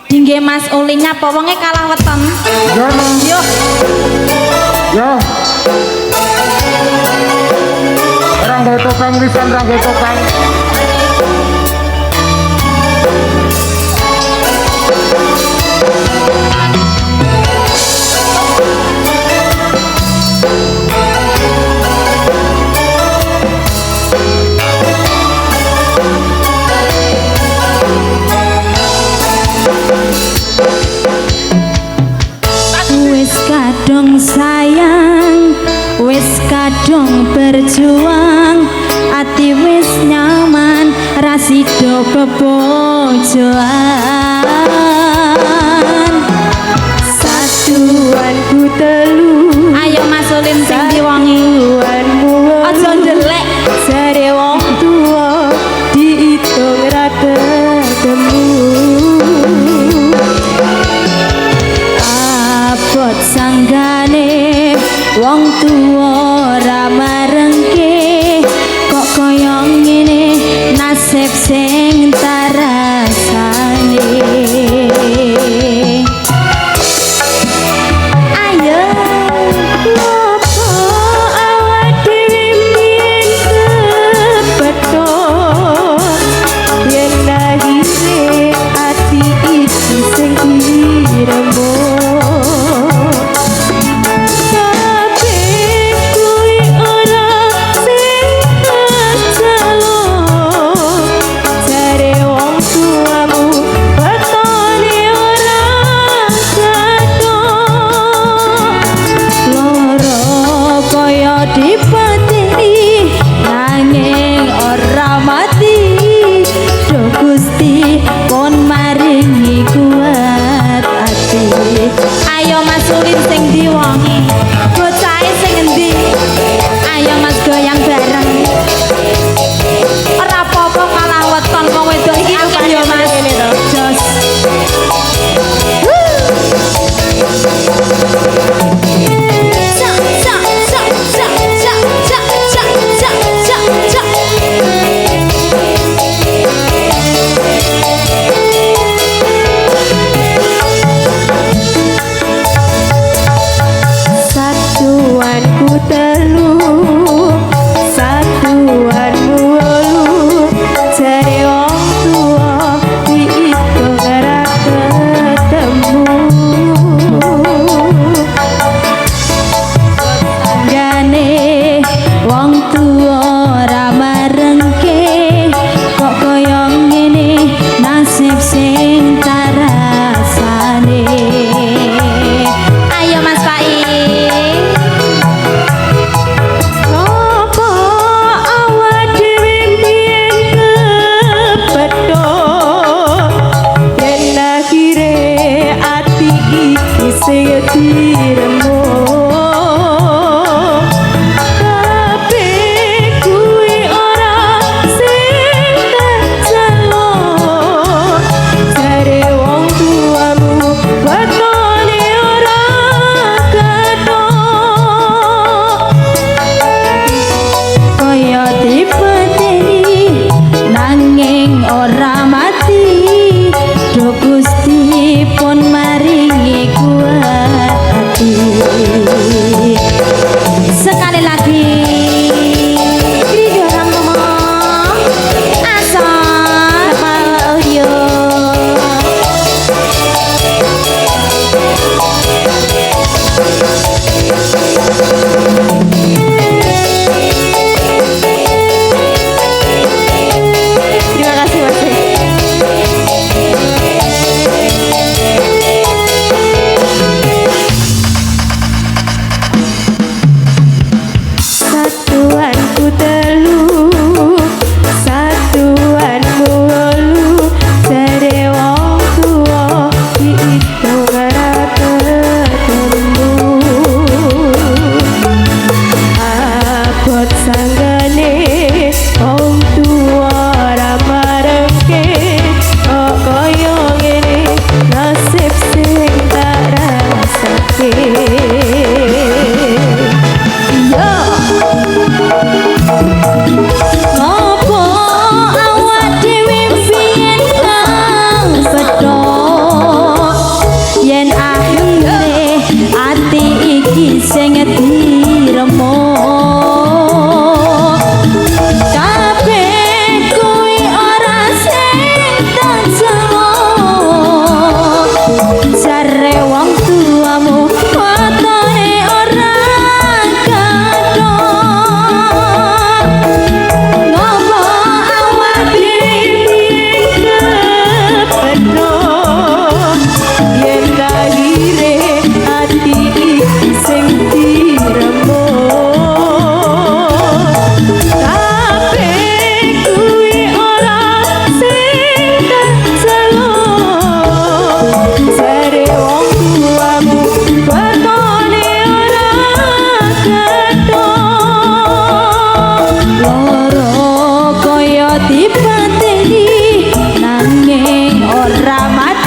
Dingge Mas Uli nyapa wonge kalah weton. Yo. Yuk. Yo. Rangga topeng wisan rangga topeng. Wis kadung sayang, wis kadung berjuang, ati wis nyaman, rasido bebojoan. Satuanku telu, ayo Mas Ulim sing diwangi. Aja ndelek jare wong tuwa diitung ra ketemu. Abot sanggane wong tuwa ora marengke, kok kaya ngene nasib sing tarasane. Ayo ngopo awak dhewe mbiyen kepethuk, yen lahire ati iki sing iremo. Jare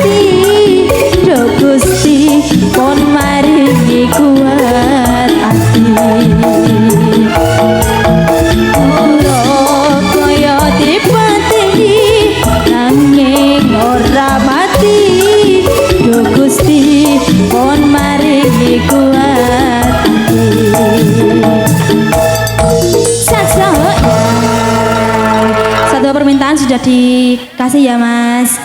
mati do Gusti pon maringi kuat ati ora kaya dipateni nanging ora mati do Gusti pon maringi kuat ati satu permintaan sudah dikasih ya Mas.